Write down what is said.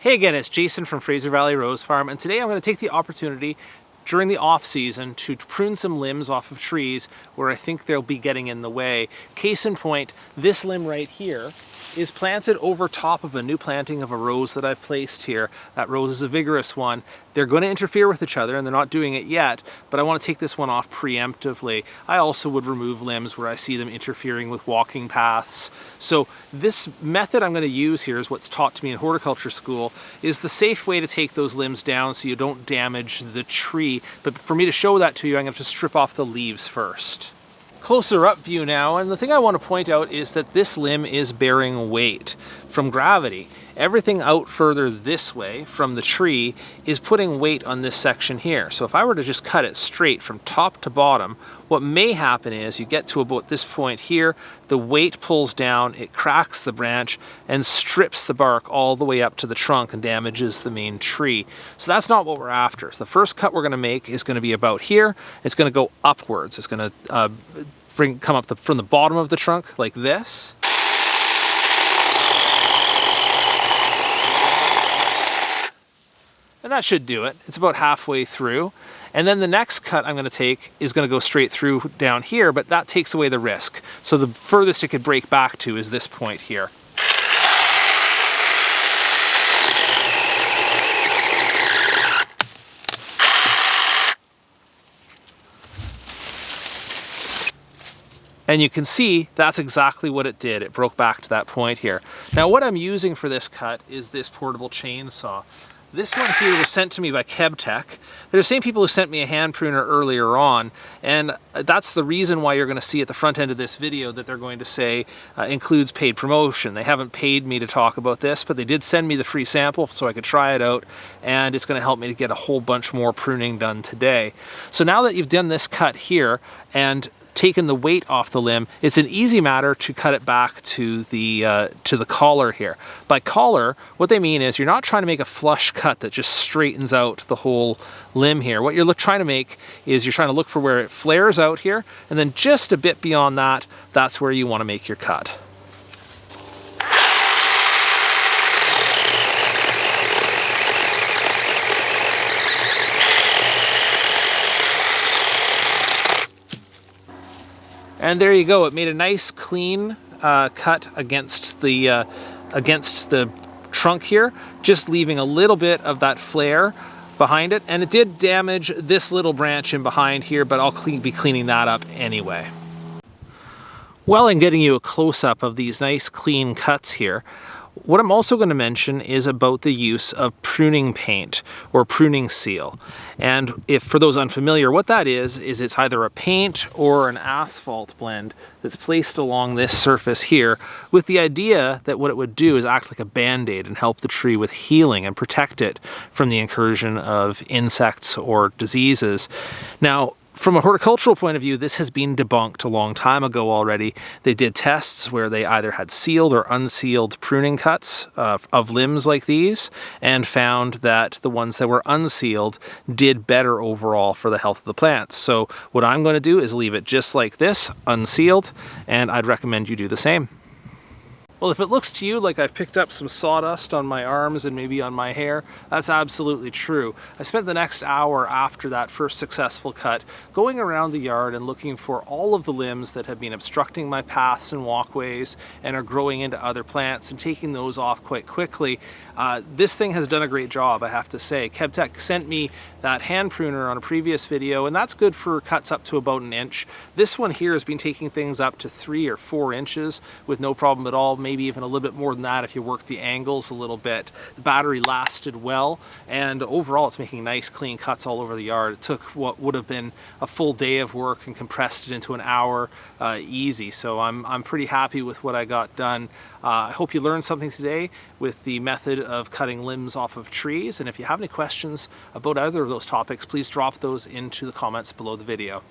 Hey again, it's Jason from Fraser Valley Rose Farm, and today I'm going to take the opportunity during the off season to prune some limbs off of trees where I think they'll be getting in the way. Case in point, this limb right here is planted over top of a new planting of a rose that I've placed here. That rose is a vigorous one. They're going to interfere with each other and they're not doing it yet, but I want to take this one off preemptively. I also would remove limbs where I see them interfering with walking paths. So this method I'm going to use here is what's taught to me in horticulture school, is the safe way to take those limbs down so you don't damage the tree. But for me to show that to you, I'm going to have to strip off the leaves first. Closer up view now, and the thing I want to point out is that this limb is bearing weight from gravity. Everything out further this way from the tree is putting weight on this section here. So if I were to just cut it straight from top to bottom, what may happen is you get to about this point here, the weight pulls down, it cracks the branch and strips the bark all the way up to the trunk and damages the main tree. So that's not what we're after. So the first cut we're going to make is going to be about here. It's going to go upwards. It's going to come up from the bottom of the trunk like this. And that should do it. It's about halfway through. And then the next cut I'm going to take is going to go straight through down here, but that takes away the risk. So the furthest it could break back to is this point here. And you can see that's exactly what it did. It broke back to that point here. Now what I'm using for this cut is this portable chainsaw. This one here was sent to me by KebTech. They're the same people who sent me a hand pruner earlier on, and that's the reason why you're going to see at the front end of this video that they're going to say includes paid promotion. They haven't paid me to talk about this, but they did send me the free sample so I could try it out, and it's going to help me to get a whole bunch more pruning done today. So now that you've done this cut here and taken the weight off the limb, it's an easy matter to cut it back to the collar here. By collar, what they mean is you're not trying to make a flush cut that just straightens out the whole limb here. What you're trying to make is you're trying to look for where it flares out here, and then just a bit beyond that, that's where you want to make your cut. And there you go. It made a nice clean cut against the trunk here, just leaving a little bit of that flare behind it. And it did damage this little branch in behind here, but I'll be cleaning that up anyway. Well, in getting you a close-up of these nice clean cuts here, what I'm also going to mention is about the use of pruning paint or pruning seal. And if for those unfamiliar, what that is it's either a paint or an asphalt blend that's placed along this surface here with the idea that what it would do is act like a band-aid and help the tree with healing and protect it from the incursion of insects or diseases. Now, from a horticultural point of view, this has been debunked a long time ago already. They did tests where they either had sealed or unsealed pruning cuts of limbs like these and found that the ones that were unsealed did better overall for the health of the plants. So what I'm going to do is leave it just like this, unsealed, and I'd recommend you do the same. Well, if it looks to you like I've picked up some sawdust on my arms and maybe on my hair, that's absolutely true. I spent the next hour after that first successful cut going around the yard and looking for all of the limbs that have been obstructing my paths and walkways and are growing into other plants and taking those off quite quickly. This thing has done a great job, I have to say. KebTech sent me that hand pruner on a previous video, and that's good for cuts up to about 1 inch. This one here has been taking things up to 3 or 4 inches with no problem at all, maybe even a little bit more than that if you work the angles a little bit. The battery lasted well, and overall it's making nice clean cuts all over the yard. It took what would have been a full day of work and compressed it into an hour easy, so I'm pretty happy with what I got done. I hope you learned something today with the method of cutting limbs off of trees, and if you have any questions about either of those topics, please drop those into the comments below the video.